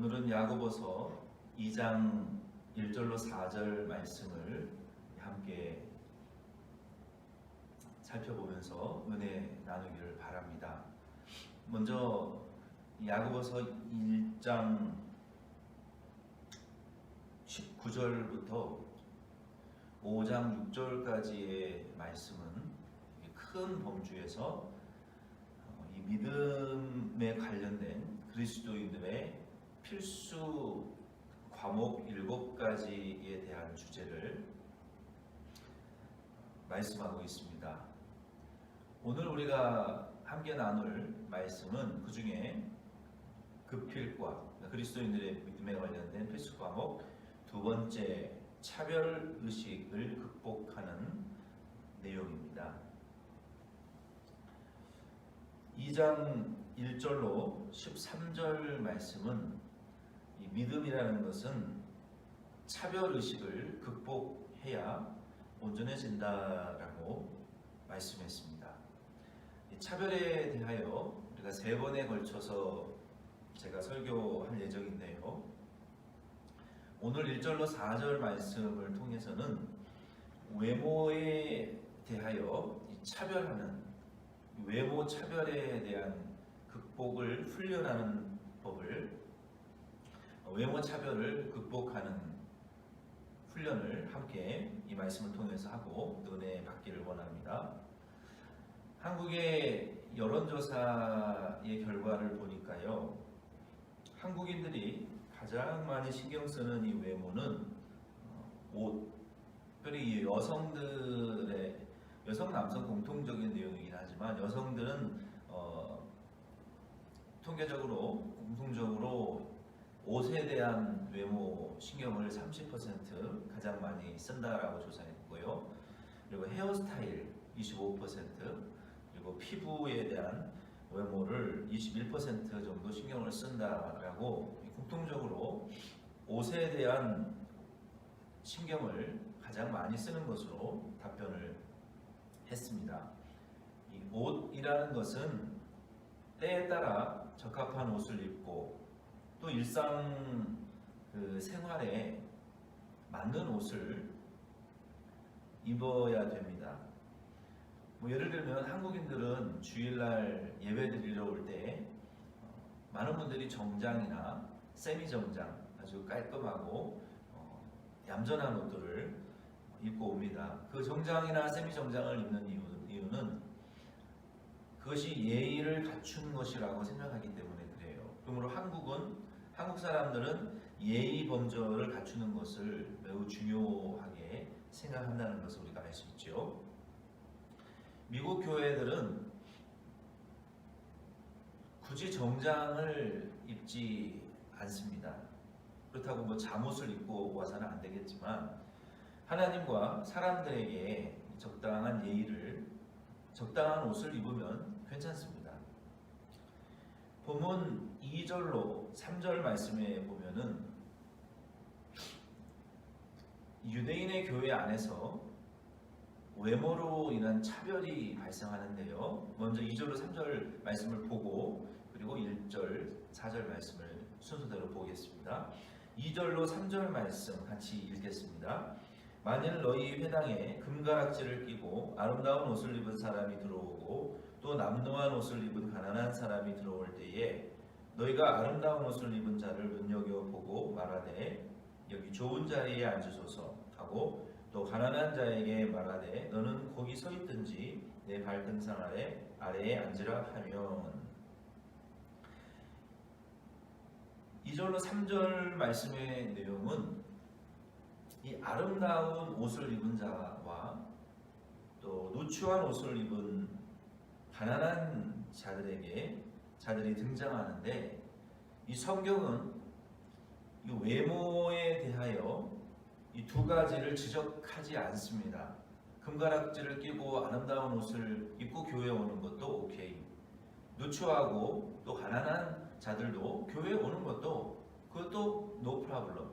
오늘은 야고보서 2장 1절로 4절 말씀을 함께 살펴보면서 은혜 나누기를 바랍니다. 먼저 야고보서 1장 19절부터 5장 6절까지의 말씀은 큰 범주에서 이 믿음에 관련된 그리스도인들의 필수 과목 7가지에 대한 주제를 말씀하고 있습니다. 오늘 우리가 함께 나눌 말씀은 그 중에 급필과 그리스도인들의 믿음에 관련된 필수 과목 두 번째 차별의식을 극복하는 내용입니다. 2장 1절로 13절 말씀은 이 믿음이라는 것은 차별의식을 극복해야 온전해진다라고 말씀했습니다. 이 차별에 대하여 우리가 3번에 걸쳐서 제가 설교할 예정인데요. 오늘 1절로 4절 말씀을 통해서는 외모에 대하여 차별하는 외모 차별에 대한 극복을 훈련하는 법을 외모 차별을 극복하는 훈련을 함께 이 말씀을 통해서 하고 은혜 받기를 원합니다. 한국의 여론조사의 결과를 보니까요, 한국인들이 가장 많이 신경 쓰는 이 외모는 옷, 특별히 여성 남성 공통적인 내용이긴 하지만 여성들은 통계적으로 공통적으로 옷에 대한 외모 신경을 30% 가장 많이 쓴다라고 조사했고요. 그리고 헤어스타일 25%, 그리고 피부에 대한 외모를 21% 정도 신경을 쓴다라고 공통적으로 옷에 대한 신경을 가장 많이 쓰는 것으로 답변을 했습니다. 이 옷이라는 것은 때에 따라 적합한 옷을 입고 또 일상 생활에 맞는 옷을 입어야 됩니다. 예를 들면 한국인들은 주일날 예배 드리러 올 때 많은 분들이 정장이나 세미 정장, 아주 깔끔하고 얌전한 옷들을 입고 옵니다. 그 정장이나 세미 정장을 입는 이유는 그것이 예의를 갖춘 것이라고 생각하기 때문에 그래요. 그러므로 한국 사람들은 예의 범절을 갖추는 것을 매우 중요하게 생각한다는 것을 우리가 알 수 있죠. 미국 교회들은 굳이 정장을 입지 않습니다. 그렇다고 잠옷을 입고 와서는 안 되겠지만 하나님과 사람들에게 적당한 예의를, 적당한 옷을 입으면 괜찮습니다. 본문 2절로 3절 말씀에 보면은 유대인의 교회 안에서 외모로 인한 차별이 발생하는데요. 먼저 2절로 3절 말씀을 보고 그리고 1절, 4절 말씀을 순서대로 보겠습니다. 2절로 3절 말씀 같이 읽겠습니다. 만일 너희 회당에 금가락지를 끼고 아름다운 옷을 입은 사람이 들어오고 또 남노한 옷을 입은 가난한 사람이 들어올 때에 너희가 아름다운 옷을 입은 자를 눈여겨보고 말하되 여기 좋은 자리에 앉으소서 하고 또 가난한 자에게 말하되 너는 거기 서 있든지 내 발등상 아래에 앉으라 하면 2절로 3절 말씀의 내용은 이 아름다운 옷을 입은 자와 또 누추한 옷을 입은 가난한 자들이 등장하는데 이 성경은 이 외모에 대하여 이 두 가지를 지적하지 않습니다. 금가락지를 끼고 아름다운 옷을 입고 교회에 오는 것도 오케이. 누추하고 또 가난한 자들도 교회에 오는 것도 그것도 no problem.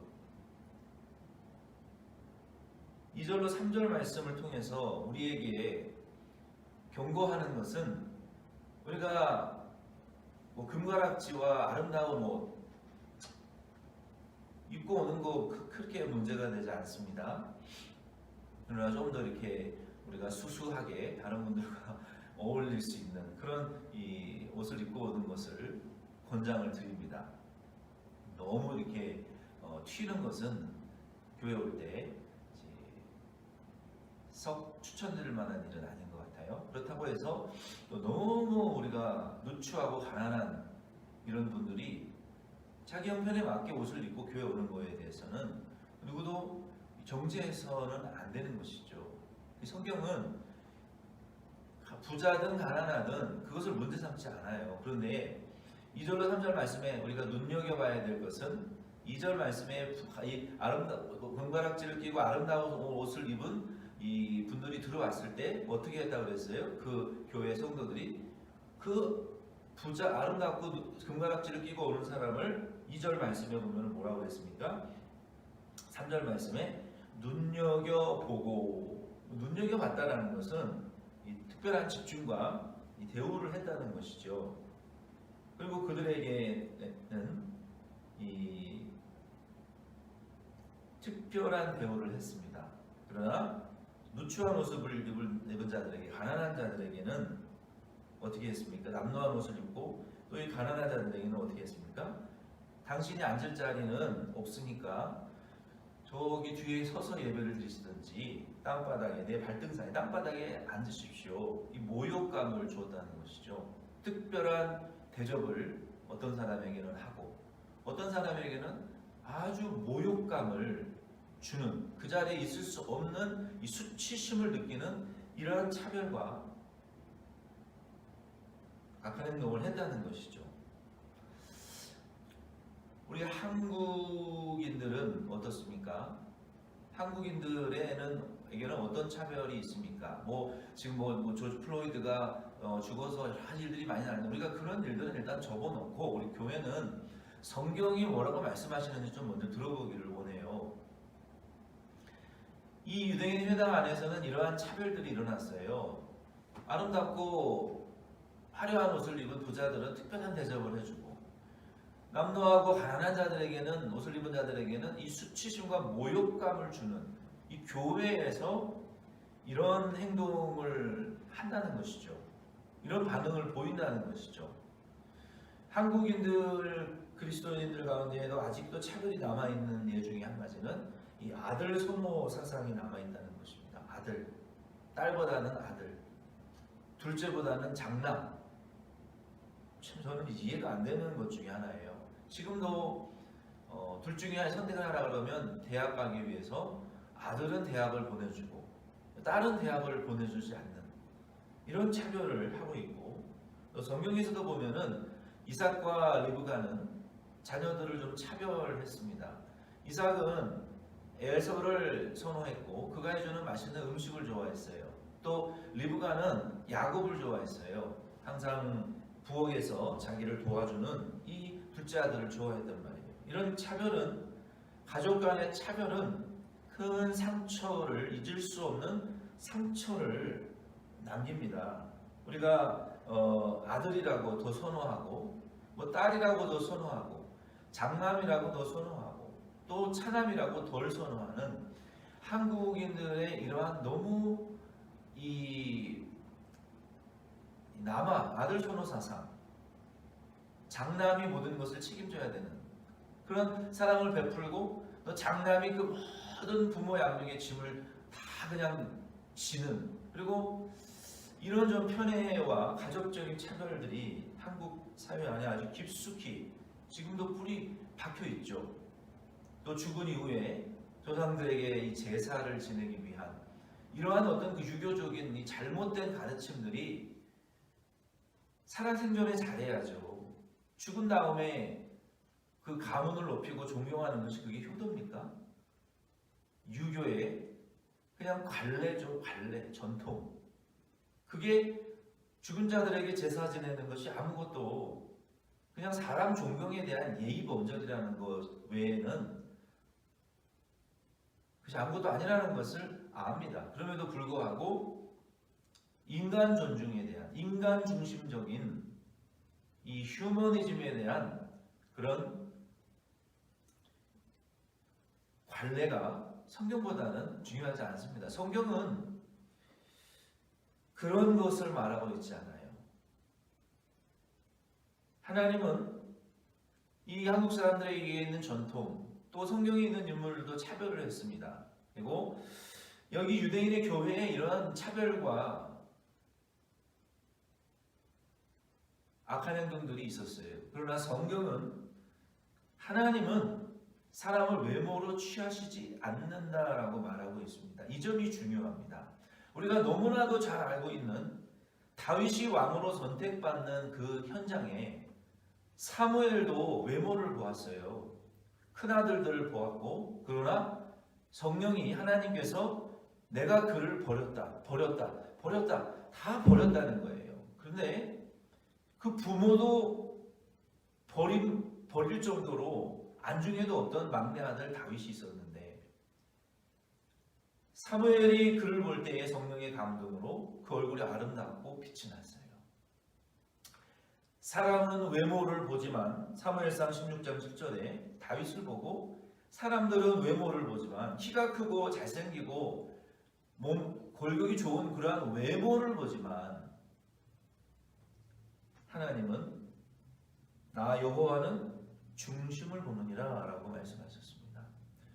2절로 3절 말씀을 통해서 우리에게 경고하는 것은 우리가 금가락지와 아름다운 옷 입고 오는 거 그렇게 문제가 되지 않습니다. 그러나 좀 더 이렇게 우리가 수수하게 다른 분들과 어울릴 수 있는 그런 이 옷을 입고 오는 것을 권장을 드립니다. 너무 이렇게 튀는 것은 교회 올 때 썩 추천드릴 만한 일은 아닌 것 같아요. 그렇다고 해서 또 너무 우리가 누추하고 가난한 이런 분들이 자기 형편에 맞게 옷을 입고 교회 오는 거에 대해서는 누구도 정죄해서는 안 되는 것이죠. 성경은 부자든 가난하든 그것을 문제 삼지 않아요. 그런데 2절로 3절 말씀에 우리가 눈여겨봐야 될 것은 2절 말씀에 이 금가락지를 끼고 아름다운 옷을 입은 이 분들이 들어왔을 때 어떻게 했다고 그랬어요? 그 교회 성도들이 그 부자 아름답고 금가락지를 끼고 오는 사람을 2절 말씀에 보면 뭐라고 그랬습니까? 3절 말씀에 눈여겨보고, 눈여겨봤다라는 것은 이 특별한 집중과 이 대우를 했다는 것이죠. 그리고 그들에게는 이 특별한 대우를 했습니다. 그러나 누추한 옷을 입은 자들에게, 가난한 자들에게는 어떻게 했습니까? 남노한 옷을 입고 또 이 가난한 자들에게는 어떻게 했습니까? 당신이 앉을 자리는 없으니까 저기 뒤에 서서 예배를 드리시든지 땅바닥에, 내 발등상에 땅바닥에 앉으십시오. 이 모욕감을 주었다는 것이죠. 특별한 대접을 어떤 사람에게는 하고 어떤 사람에게는 아주 모욕감을 주는, 그 자리에 있을 수 없는 이 수치심을 느끼는 이러한 차별과 악한 행동을 했다는 것이죠. 우리 한국인들은 어떻습니까? 한국인들에게는 어떤 차별이 있습니까? 지금 조지 플로이드가 죽어서 여러 일들이 많이 나는데 우리가 그런 일들은 일단 접어놓고 우리 교회는 성경이 뭐라고 말씀하시는지 좀 먼저 들어보기를 원해요. 이 유대인 회당 안에서는 이러한 차별들이 일어났어요. 아름답고 화려한 옷을 입은 부자들은 특별한 대접을 해주고 남노하고 가난한 자들에게는, 옷을 입은 자들에게는 이 수치심과 모욕감을 주는, 이 교회에서 이런 행동을 한다는 것이죠. 이런 반응을 보인다는 것이죠. 한국인들, 그리스도인들 가운데에도 아직도 차별이 남아있는 예 중에 한 가지는 이 아들 소모 사상이 남아있다는 것입니다. 아들, 딸보다는 아들, 둘째보다는 장남. 참 저는 이해가 안 되는 것 중에 하나예요. 지금도 둘 중에 선택을 하라 그러면 대학 가기 위해서 아들은 대학을 보내주고 딸은 대학을 보내주지 않는 이런 차별을 하고 있고, 또 성경에서도 보면은 이삭과 리브가는 자녀들을 좀 차별했습니다. 이삭은 에서를 선호했고 그가 해주는 맛있는 음식을 좋아했어요. 또 리브가는 야곱을 좋아했어요. 항상 부엌에서 자기를 도와주는 이 둘째 아들을 좋아했단 말이에요. 이런 차별은, 가족 간의 차별은 큰 상처를, 잊을 수 없는 상처를 남깁니다. 우리가 아들이라고 더 선호하고 딸이라고 더 선호하고 장남이라고 더 선호하고 또 차남이라고 덜 선호하는 한국인들의 이러한 너무 남아 아들 선호 사상, 장남이 모든 것을 책임져야 되는 그런 사랑을 베풀고 또 장남이 그 모든 부모 양육의 짐을 다 그냥 지는, 그리고 이런 좀 편애와 가족적인 차별들이 한국 사회 안에 아주 깊숙이 지금도 뿌리 박혀 있죠. 또 죽은 이후에 조상들에게 이 제사를 지내기 위한 이러한 어떤 그 유교적인 이 잘못된 가르침들이 살아생전에 잘해야죠. 죽은 다음에 그 가문을 높이고 존경하는 것이 그게 효도입니까? 유교의 그냥 관례죠. 관례, 전통. 그게 죽은 자들에게 제사 지내는 것이 아무것도 그냥 사람 존경에 대한 예의 범절이라는 것 외에는 그것이 아무것도 아니라는 것을 압니다. 그럼에도 불구하고 인간 존중에 대한, 인간 중심적인 이 휴머니즘에 대한 그런 관례가 성경보다는 중요하지 않습니다. 성경은 그런 것을 말하고 있지 않아요. 하나님은 이 한국 사람들에게 있는 전통, 또 성경에 있는 인물들도 차별을 했습니다. 그리고 여기 유대인의 교회에 이러한 차별과 악한 행동들이 있었어요. 그러나 성경은 하나님은 사람을 외모로 취하시지 않는다라고 말하고 있습니다. 이 점이 중요합니다. 우리가 너무나도 잘 알고 있는 다윗이 왕으로 선택받는 그 현장에 사무엘도 외모를 보았어요. 큰아들들을 보았고, 그러나 성령이 하나님께서 내가 그를 버렸다 다 버렸다는 거예요. 그런데 그 부모도 버릴 정도로 안중에도 없던 막내 아들 다윗이 있었는데, 사무엘이 그를 볼 때에 성령의 감동으로 그 얼굴이 아름답고 빛이 났어요. 사람은 외모를 보지만 사무엘상 16장 10절에 다윗을 보고, 사람들은 외모를 보지만 키가 크고 잘생기고 몸 골격이 좋은 그러한 외모를 보지만 하나님은 나 여호와는 중심을 보느니라 라고 말씀하셨습니다.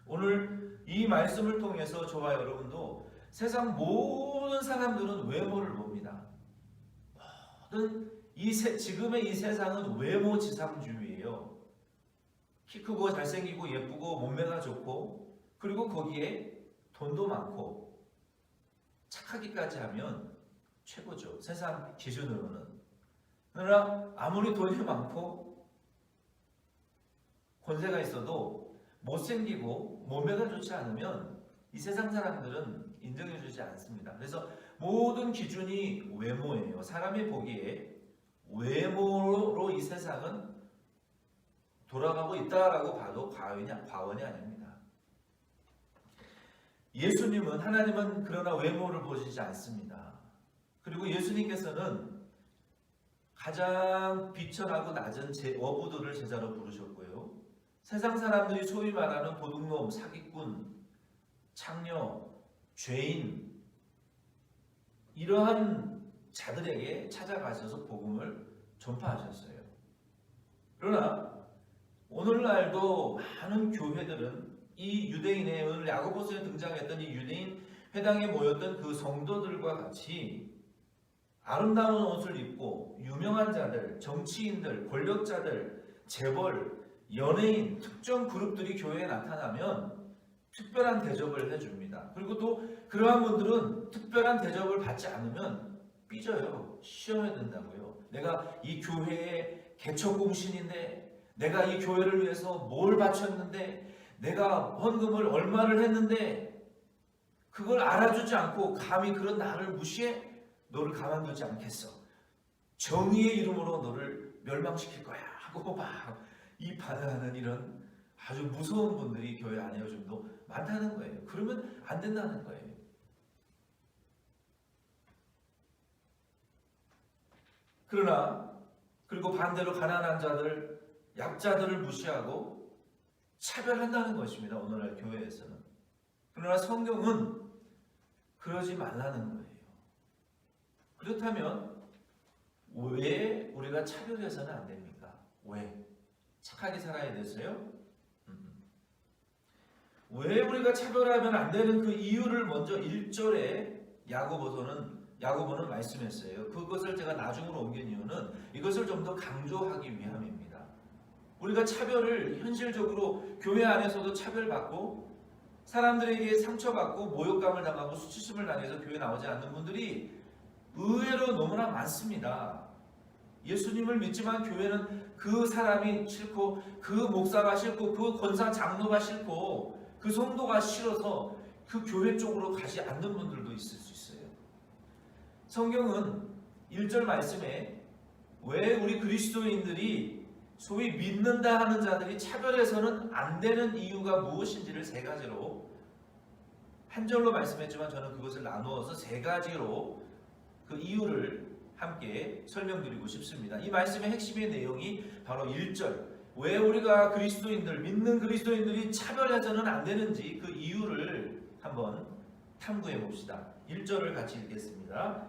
오늘 이 말씀을 통해서 저와 여러분도 세상 모든 사람들은 외모를 봅니다. 모든 지금의 이 세상은 외모지상주의예요. 키 크고 잘생기고 예쁘고 몸매가 좋고, 그리고 거기에 돈도 많고 착하기까지 하면 최고죠. 세상 기준으로는. 그러나 아무리 돈이 많고 권세가 있어도 못생기고 몸매가 좋지 않으면 이 세상 사람들은 인정해주지 않습니다. 그래서 모든 기준이 외모예요. 사람이 보기에 외모로 이 세상은 돌아가고 있다라고 봐도 과언이 아닙니다. 예수님은, 하나님은 그러나 외모를 보시지 않습니다. 그리고 예수님께서는 가장 비천하고 낮은 어부들을 제자로 부르셨고요. 세상 사람들이 소위 말하는 도둑놈, 사기꾼, 창녀, 죄인, 이러한 자들에게 찾아가셔서 복음을 전파하셨어요. 그러나 오늘날도 많은 교회들은 이 유대인의, 오늘 야고보서에 등장했던 이 유대인 회당에 모였던 그 성도들과 같이 아름다운 옷을 입고 유명한 자들, 정치인들, 권력자들, 재벌, 연예인, 특정 그룹들이 교회에 나타나면 특별한 대접을 해줍니다. 그리고 또 그러한 분들은 특별한 대접을 받지 않으면 삐져요. 시험에 든다고요. 내가 이 교회의 개척공신인데, 내가 이 교회를 위해서 뭘 바쳤는데, 내가 헌금을 얼마를 했는데, 그걸 알아주지 않고 감히 그런 나를 무시해? 너를 가만두지 않겠어. 정의의 이름으로 너를 멸망시킬 거야 하고 막 이 반응하는 이런 아주 무서운 분들이 교회 안에 요즘도 많다는 거예요. 그러면 안 된다는 거예요. 그러나 그리고 반대로 가난한 자들, 약자들을 무시하고 차별한다는 것입니다. 오늘날 교회에서는. 그러나 성경은 그러지 말라는 거예요. 그렇다면 왜 우리가 차별해서는 안 됩니까? 왜? 착하게 살아야 돼서요? 왜 우리가 차별하면 안 되는 그 이유를 먼저 1절에 야고보는 말씀했어요. 그것을 제가 나중으로 옮긴 이유는 이것을 좀 더 강조하기 위함입니다. 우리가 차별을 현실적으로 교회 안에서도 차별받고 사람들에게 상처받고 모욕감을 당하고 수치심을 당해서 교회 나오지 않는 분들이 의외로 너무나 많습니다. 예수님을 믿지만 교회는 그 사람이 싫고, 그 목사가 싫고, 그 권사 장로가 싫고, 그 성도가 싫어서 그 교회 쪽으로 가지 않는 분들도 있을 수 있어요. 성경은 1절 말씀에 왜 우리 그리스도인들이 소위 믿는다 하는 자들이 차별해서는 안 되는 이유가 무엇인지를 세 가지로, 한 절로 말씀했지만 저는 그것을 나누어서 세 가지로 그 이유를 함께 설명드리고 싶습니다. 이 말씀의 핵심의 내용이 바로 1절, 왜 우리가 그리스도인들, 믿는 그리스도인들이 차별해서는 안 되는지 그 이유를 한번 탐구해 봅시다. 1절을 같이 읽겠습니다.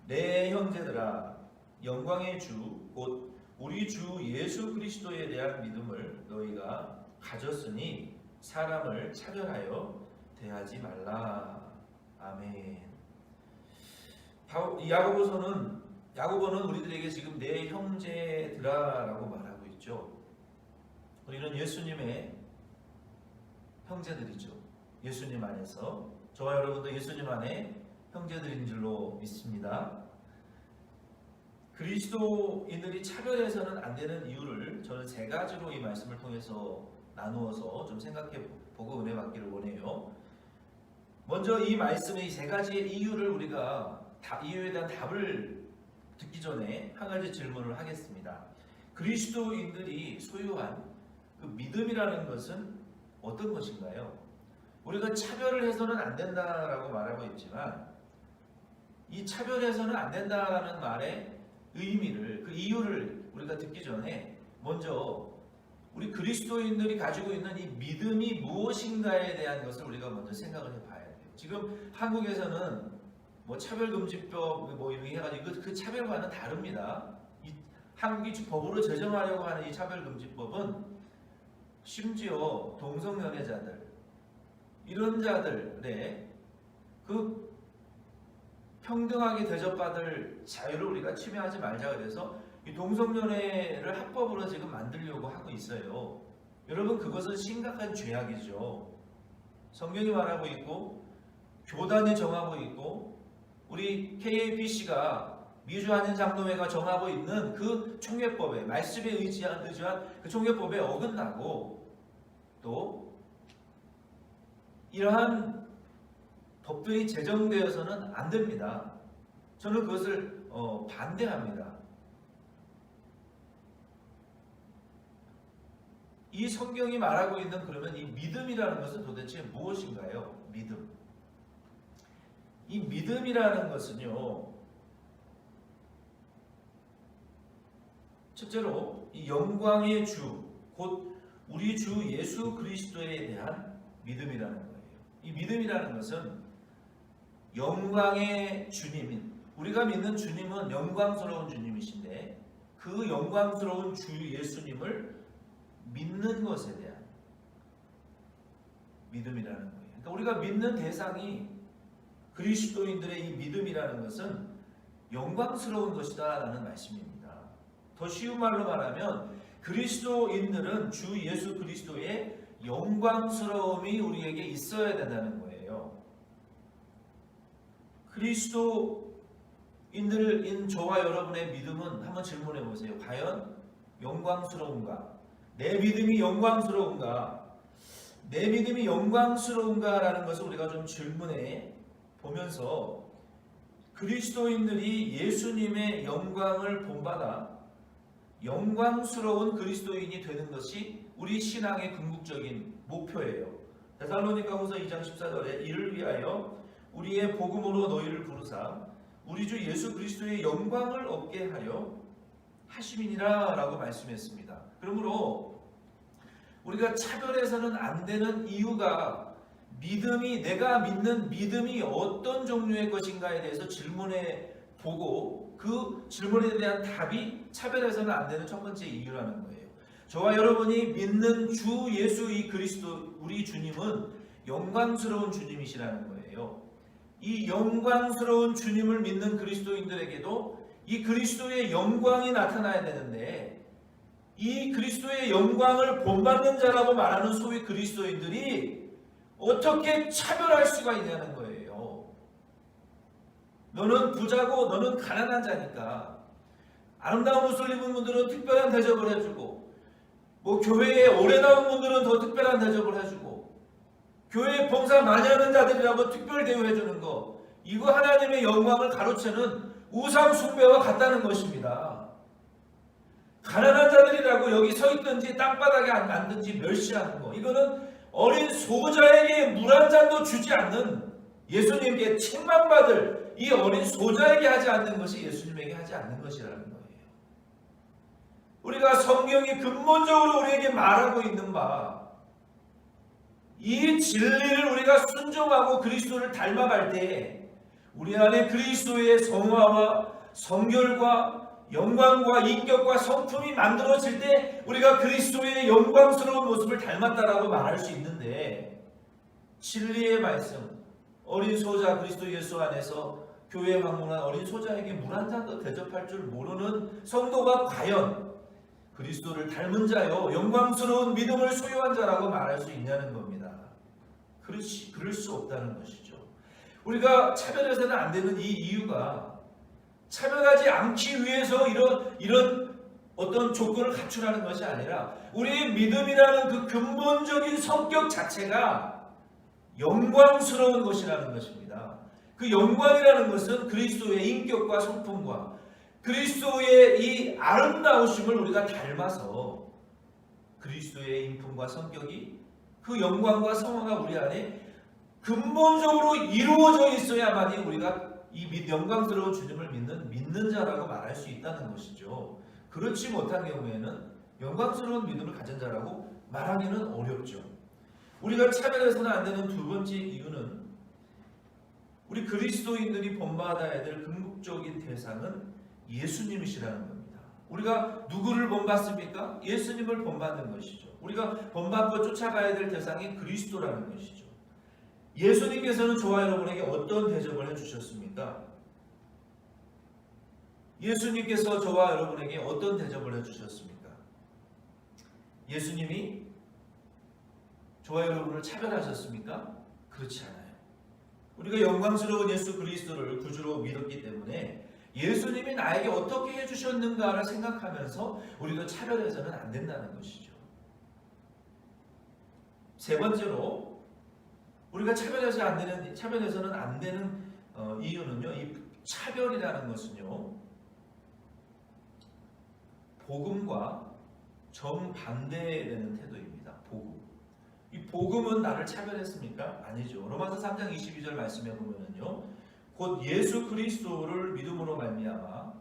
내 형제들아, 영광의 주 곧 우리 주 예수 그리스도에 대한 믿음을 너희가 가졌으니 사람을 차별하여 대하지 말라. 아멘. 야고보는 우리들에게 지금 내 형제들아라고 말하고 있죠. 우리는 예수님의 형제들이죠. 예수님 안에서 저와 여러분도 예수님 안에 형제들인 줄로 믿습니다. 그리스도인들이 차별해서는 안 되는 이유를 저는 세 가지로 이 말씀을 통해서 나누어서 좀 생각해 보고 은혜 받기를 원해요. 먼저 이 말씀의 이 세 가지의 이유를 우리가 이유에 대한 답을 듣기 전에 한 가지 질문을 하겠습니다. 그리스도인들이 소유한 그 믿음이라는 것은 어떤 것인가요? 우리가 차별을 해서는 안 된다라고 말하고 있지만 이 차별해서는 안 된다라는 말의 의미를, 그 이유를 우리가 듣기 전에 먼저 우리 그리스도인들이 가지고 있는 이 믿음이 무엇인가에 대한 것을 우리가 먼저 생각을 해봐야 돼요. 지금 한국에서는 뭐 차별금지법 뭐 이렇게 해가지고 그 차별과는 다릅니다. 한국이 법으로 제정하려고 하는 이 차별금지법은 심지어 동성연애자들 이런 자들의 그 평등하게 대접받을 자유를 우리가 침해하지 말자 그래서 이 동성연애를 합법으로 지금 만들려고 하고 있어요. 여러분 그것은 심각한 죄악이죠. 성경이 말하고 있고 교단이 정하고 있고 우리 KAPC가 미주한인 장로회가 정하고 있는 그 총회법에 말씀에 의지한 그 총회법에 어긋나고 또 이러한 법들이 제정되어서는 안 됩니다. 저는 그것을 반대합니다. 이 성경이 말하고 있는 그러면 이 믿음이라는 것은 도대체 무엇인가요? 믿음. 이 믿음이라는 것은요. 첫째로 이 영광의 주, 곧 우리 주 예수 그리스도에 대한 믿음이라는 거예요. 이 믿음이라는 것은 영광의 주님인 우리가 믿는 주님은 영광스러운 주님이신데 그 영광스러운 주 예수님을 믿는 것에 대한 믿음이라는 거예요. 그러니까 우리가 믿는 대상이 그리스도인들의 이 믿음이라는 것은 영광스러운 것이다 라는 말씀입니다. 더 쉬운 말로 말하면 그리스도인들은 주 예수 그리스도의 영광스러움이 우리에게 있어야 된다는 거예요. 그리스도인들인 저와 여러분의 믿음은 한번 질문해 보세요. 과연 영광스러운가? 내 믿음이 영광스러운가? 내 믿음이 영광스러운가? 라는 것을 우리가 좀 질문해 보면서 그리스도인들이 예수님의 영광을 본받아 영광스러운 그리스도인이 되는 것이 우리 신앙의 궁극적인 목표예요. 데살로니가후서 2장 14절에 이를 위하여 우리의 복음으로 너희를 부르사 우리 주 예수 그리스도의 영광을 얻게 하려 하심이니라 라고 말씀했습니다. 그러므로 우리가 차별해서는 안 되는 이유가 내가 믿는 믿음이 어떤 종류의 것인가에 대해서 질문해 보고 그 질문에 대한 답이 차별해서는 안 되는 첫 번째 이유라는 거예요. 저와 여러분이 믿는 주 예수 이 그리스도 우리 주님은 영광스러운 주님이시라는 거예요. 이 영광스러운 주님을 믿는 그리스도인들에게도 이 그리스도의 영광이 나타나야 되는데 이 그리스도의 영광을 본받는 자라고 말하는 소위 그리스도인들이 어떻게 차별할 수가 있냐는 거예요. 너는 부자고 너는 가난한 자니까 아름다운 옷을 입은 분들은 특별한 대접을 해주고 뭐 교회에 오래 나온 분들은 더 특별한 대접을 해주고 교회에 봉사 많이 하는 자들이라고 특별 대우해주는 거 이거 하나님의 영광을 가로채는 우상 숭배와 같다는 것입니다. 가난한 자들이라고 여기 서 있든지 땅바닥에 앉든지 멸시하는 거 이거는 어린 소자에게 물 한 잔도 주지 않는 예수님께 책망받을 이 어린 소자에게 하지 않는 것이 예수님에게 하지 않는 것이라는 거예요. 우리가 성경이 근본적으로 우리에게 말하고 있는 이 진리를 우리가 순종하고 그리스도를 닮아갈 때 우리 안에 그리스도의 성화와 성결과 영광과 인격과 성품이 만들어질 때 우리가 그리스도의 영광스러운 모습을 닮았다라고 말할 수 있는데, 진리의 말씀, 어린 소자 그리스도 예수 안에서 교회에 방문한 어린 소자에게 물 한 잔도 대접할 줄 모르는 성도가 과연 그리스도를 닮은 자요 영광스러운 믿음을 소유한 자라고 말할 수 있냐는 겁니다. 그럴 수 없다는 것이죠. 우리가 차별해서는 안 되는 이 이유가 차별하지 않기 위해서 이런 어떤 조건을 갖추라는 것이 아니라 우리의 믿음이라는 그 근본적인 성격 자체가 영광스러운 것이라는 것입니다. 그 영광이라는 것은 그리스도의 인격과 성품과 그리스도의 이 아름다우심을 우리가 닮아서 그리스도의 인품과 성격이 그 영광과 성화가 우리 안에 근본적으로 이루어져 있어야만이 우리가 이 영광스러운 주님을 믿는 자라고 말할 수 있다는 것이죠. 그렇지 못한 경우에는 영광스러운 믿음을 가진 자라고 말하기는 어렵죠. 우리가 차별해서는 안 되는 두 번째 이유는 우리 그리스도인들이 본받아야 될 궁극적인 대상은 예수님이시라는 겁니다. 우리가 누구를 본받습니까? 예수님을 본받는 것이죠. 우리가 본받고 쫓아가야 될 대상이 그리스도라는 것이죠. 예수님께서는 저와 여러분에게 어떤 대접을 해주셨습니까? 예수님께서 저와 여러분에게 어떤 대접을 해주셨습니까? 예수님이 저와 여러분을 차별하셨습니까? 그렇지 않아요. 우리가 영광스러운 예수 그리스도를 구주로 믿었기 때문에 예수님이 나에게 어떻게 해주셨는가를 생각하면서 우리도 차별해서는 안 된다는 것이죠. 세 번째로 우리가 차별해서는 안 되는 이유는요. 이 차별이라는 것은요. 복음과 정반대되는 태도입니다. 이 복음은 나를 차별했습니까? 아니죠. 로마서 3장 22절 말씀에 보면은요. 곧 예수 그리스도를 믿음으로 말미암아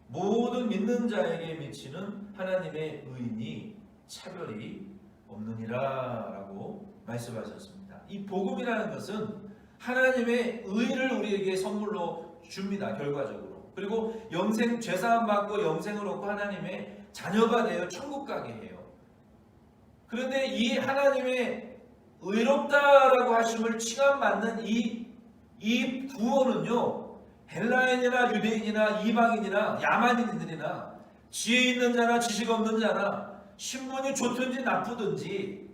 모든 믿는 자에게 미치는 하나님의 의인이 차별이 없느니라 라고 말씀하셨습니다. 이 복음이라는 것은 하나님의 의를 우리에게 선물로 줍니다. 결과적으로. 그리고 영생 죄사함 받고 영생을 얻고 하나님의 자녀가 되어 천국 가게 해요. 그런데 이 하나님의 의롭다라고 하심을 칭함받는 이 구원은요, 헬라인이나 유대인이나 이방인이나 야만인들이나 지혜 있는 자나 지식 없는 자나 신분이 좋든지 나쁘든지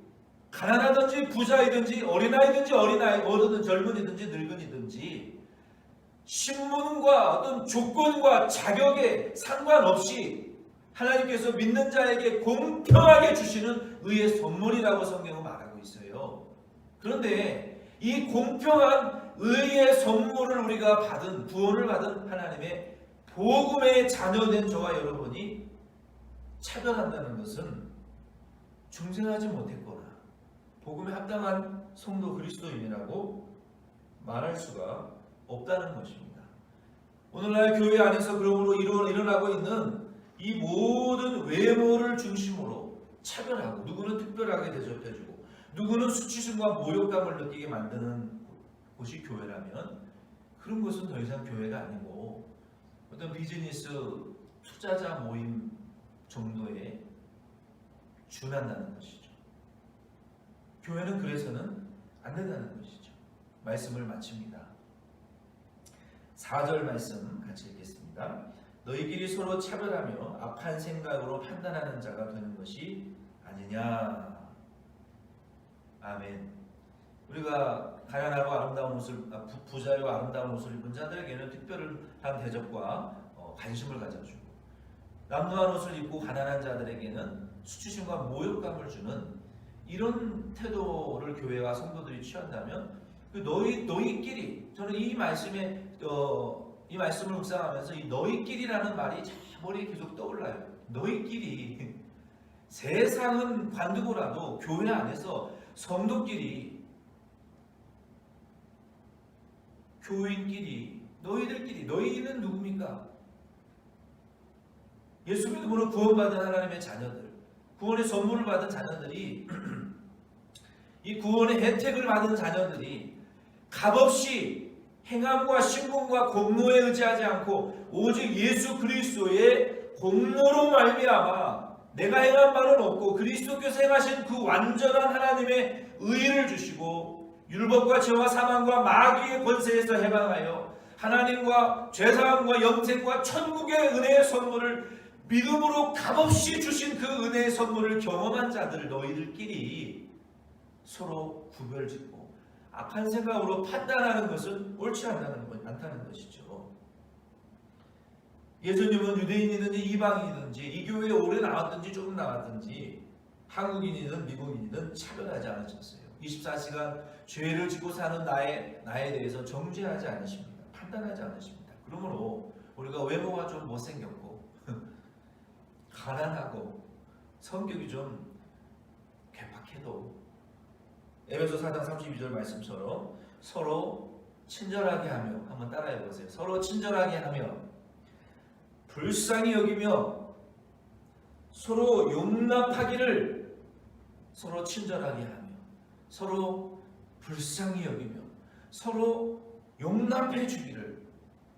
가난하든지 부자이든지 어린아이든지 어른 젊은이든지 늙은이든지 신분과 어떤 조건과 자격에 상관없이 하나님께서 믿는 자에게 공평하게 주시는 의의 선물이라고 성경은 말하고 있어요. 그런데 이 공평한 의의 선물을 우리가 받은, 구원을 받은 하나님의 복음의 자녀된 저와 여러분이 차별한다는 것은 중생하지 못했거나 복음에 합당한 성도 그리스도인이라고 말할 수가 없다는 것입니다. 오늘날 교회 안에서 그러므로 일어나고 있는 이 모든 외모를 중심으로 차별하고 누구는 특별하게 대접해주고 누구는 수치심과 모욕감을 느끼게 만드는 곳이 교회라면 그런 것은 더 이상 교회가 아니고 어떤 비즈니스 투자자 모임 정도에 준한다는 것이죠. 교회는 그래서는 안 된다는 것이죠. 말씀을 마칩니다. 4절 말씀 같이 읽겠습니다. 너희끼리 서로 차별하며 악한 생각으로 판단하는 자가 되는 것이 아니냐. 아멘. 우리가 가난하고 아름다운 옷을 부자요 아름다운 옷을 입은 자들에게는 특별한 대접과 관심을 가져주고 남루한 옷을 입고 가난한 자들에게는 수치심과 모욕감을 주는 이런 태도를 교회와 성도들이 취한다면 너희끼리 저는 이 말씀을 묵상하면서 이 너희끼리라는 말이 참 머리에 계속 떠올라요. 너희끼리 세상은 관두고라도 교회 안에서 성도끼리 교인끼리 너희들끼리 너희는 누굽니까? 예수 믿음으로 구원받은 하나님의 자녀들, 구원의 선물을 받은 자녀들이 이 구원의 혜택을 받은 자녀들이 값없이 행함과 신분과 공로에 의지하지 않고 오직 예수 그리스도의 공로로 말미암아 내가 행한 바는 없고 그리스도께서 행하신 그 완전한 하나님의 의를 주시고 율법과 죄와 사망과 마귀의 권세에서 해방하여 하나님과 죄사함과 영생과 천국의 은혜의 선물을 믿음으로 값없이 주신 그 은혜의 선물을 경험한 자들 너희들끼리 서로 구별짓고 악한 생각으로 판단하는 것은 옳지 않다는 것이죠. 예수님은 유대인이든지 이방인이든지 이 교회에 오래 나왔든지 조금 나왔든지 한국인이든 미국인이든 차별하지 않으셨어요. 24시간 죄를 짓고 사는 나에 대해서 정죄하지 않으십니다. 판단하지 않으십니다. 그러므로 우리가 외모가 좀 못생겼고 가난하고 성격이 좀 괴팍해도 에베소 4장 32절 말씀처럼 서로 친절하게 하며, 한번 따라해 보세요. 서로 친절하게 하며 불쌍히 여기며 서로 용납하기를, 서로 친절하게 하며 서로 불쌍히 여기며 서로 용납해 주기를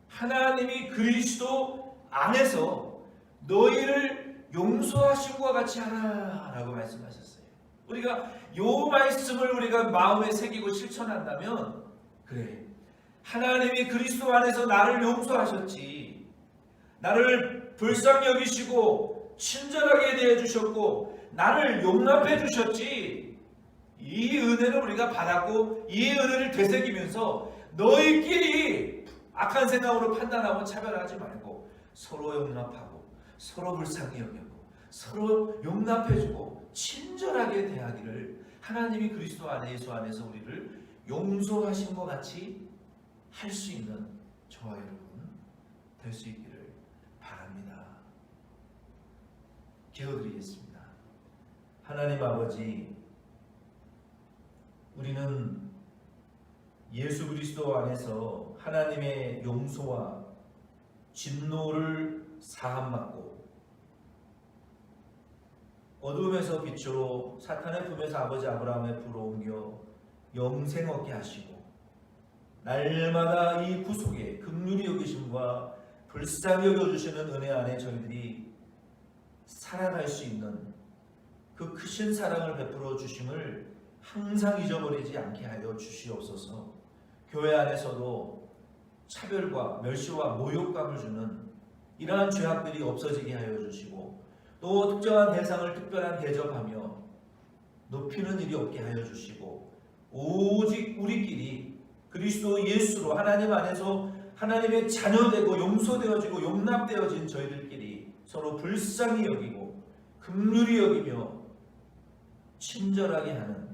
하나님이 그리스도 안에서 너희를 용서하신 것 같이 하라라고 말씀하셨어요. 우리가 요 말씀을 우리가 마음에 새기고 실천한다면, 그래, 하나님이 그리스도 안에서 나를 용서하셨지, 나를 불쌍히 여기시고 친절하게 대해 주셨고 나를 용납해 주셨지, 이 은혜를 우리가 받았고 이 은혜를 되새기면서 너희끼리 악한 생각으로 판단하고 차별하지 말고 서로 용납하고 서로 불쌍히 여기고 서로 용납해주고 친절하게 대하기를 하나님이 그리스도 안에, 예수 안에서 우리를 용서하신 것 같이 할 수 있는 저와 여러분 될 수 있기를 바랍니다. 기도드리겠습니다. 하나님 아버지, 우리는 예수 그리스도 안에서 하나님의 용서와 진노를 사함받고 어둠에서 빛으로 사탄의 품에서 아버지 아브라함의 부로 옮겨 영생 얻게 하시고 날마다 이 구속에 긍휼히 여기심과 불쌍히 여겨주시는 은혜 안에 저희들이 살아갈 수 있는 그 크신 사랑을 베풀어 주심을 항상 잊어버리지 않게 하여 주시옵소서. 교회 안에서도 차별과 멸시와 모욕감을 주는 이러한 죄악들이 없어지게 하여 주시고 또 특정한 대상을 특별한 대접하며 높이는 일이 없게 하여 주시고 오직 우리끼리 그리스도 예수로 하나님 안에서 하나님의 자녀되고 용서되어지고 용납되어진 저희들끼리 서로 불쌍히 여기고 긍휼히 여기며 친절하게 하는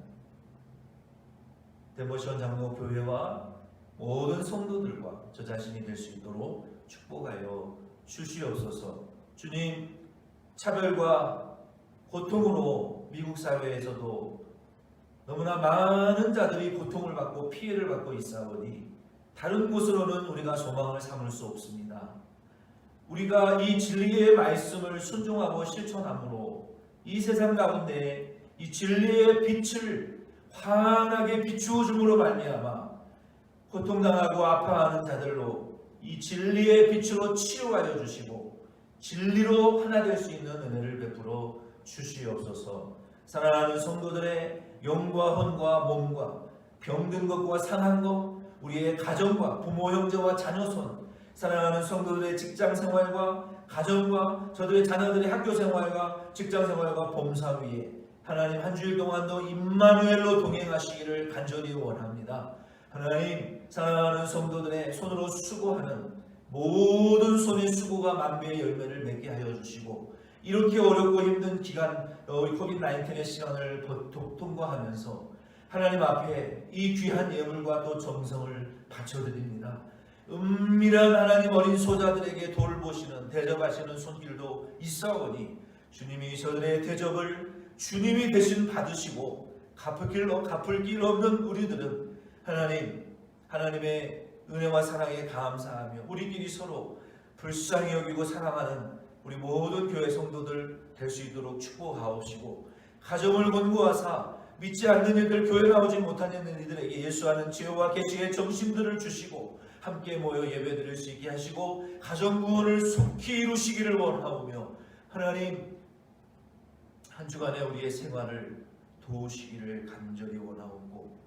데모션 장로 교회와 모든 성도들과 저 자신이 될 수 있도록 축복하여 주시옵소서. 주님, 차별과 고통으로 미국 사회에서도 너무나 많은 자들이 고통을 받고 피해를 받고 있사오니 다른 곳으로는 우리가 소망을 삼을 수 없습니다. 우리가 이 진리의 말씀을 순종하고 실천함으로 이 세상 가운데 이 진리의 빛을 환하게 비추어 줌으로 말미암아 고통당하고 아파하는 자들로 이 진리의 빛으로 치유하여 주시고 진리로 하나 될 수 있는 은혜를 베풀어 주시옵소서. 사랑하는 성도들의 영과 혼과 몸과 병든 것과 상한 것, 우리의 가정과 부모 형제와 자녀손, 사랑하는 성도들의 직장생활과 가정과 저들의 자녀들의 학교생활과 직장생활과 범사 위에 하나님 한 주일 동안도 임마누엘로 동행하시기를 간절히 원합니다. 하나님, 사랑하는 성도들의 손으로 수고하는 모든 손의 수고가 만배의 열매를 맺게 하여 주시고 이렇게 어렵고 힘든 기간, 우리 코비드-19의 시간을 통과하면서 하나님 앞에 이 귀한 예물과 또 정성을 바쳐드립니다. 은밀한 하나님 어린 소자들에게 돌보시는 대접하시는 손길도 있사오니 주님이 저들의 대접을 주님이 대신 받으시고 갚을 길 없는 우리들은 하나님의 은혜와 사랑에 감사하며 우리끼리 서로 불쌍히 여기고 사랑하는 우리 모든 교회 성도들 될 수 있도록 축복하옵시고, 가정을 권고하사 믿지 않는 이들, 교회 나오지 못하는 이들에게 예수하는 지혜와 계시의 정신들을 주시고 함께 모여 예배드릴 수 있게 하시고 가정 구원을 속히 이루시기를 원하오며, 하나님 한 주간의 우리의 생활을 도우시기를 간절히 원하옵고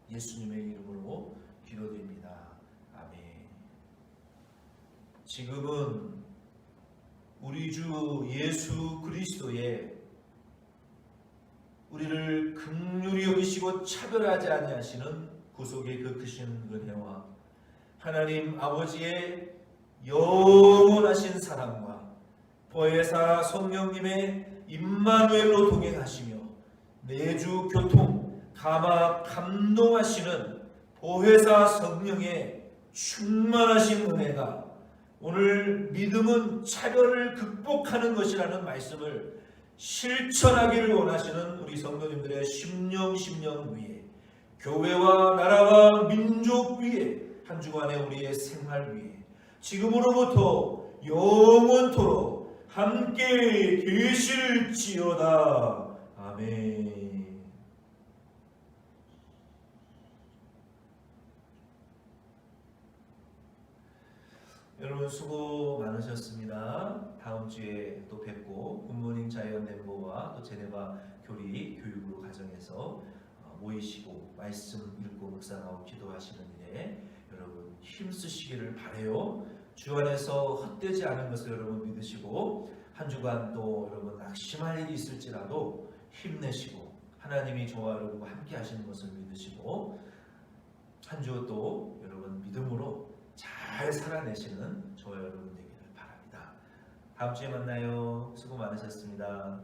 예수님의 이름으로 기도드립니다. 아멘. 지금은 우리 주 예수 그리스도의 우리를 긍휼히 여기시고 차별하지 아니하시는 구속의 그 크신 은혜와 하나님 아버지의 영원하신 사랑과 보혜사 성령님의 임마누엘로 동행하시며 매주 교통 감화 감동하시는 보혜사 성령의 충만하신 은혜가 오늘 믿음은 차별을 극복하는 것이라는 말씀을 실천하기를 원하시는 우리 성도님들의 심령 위에, 교회와 나라와 민족 위에, 한 주간의 우리의 생활 위에 지금으로부터 영원토록 함께 계실지어다. 아멘. 여러분 수고 많으셨습니다. 다음 주에 또 뵙고 굿모닝 자이언 멤버와 또 제네바 교리 교육으로 가정에서 모이시고 말씀 읽고 묵상하고 기도하시는 일에 여러분 힘쓰시기를 바라요. 주 안에서 헛되지 않은 것을 여러분 믿으시고 한 주간 또 여러분 낙심할 일이 있을지라도 힘내시고 하나님이 저와 여러분과 함께 하시는 것을 믿으시고 한 주 또 여러분 믿음으로 잘 살아내시는 저와 여러분 되기를 바랍니다. 다음 주에 만나요. 수고 많으셨습니다.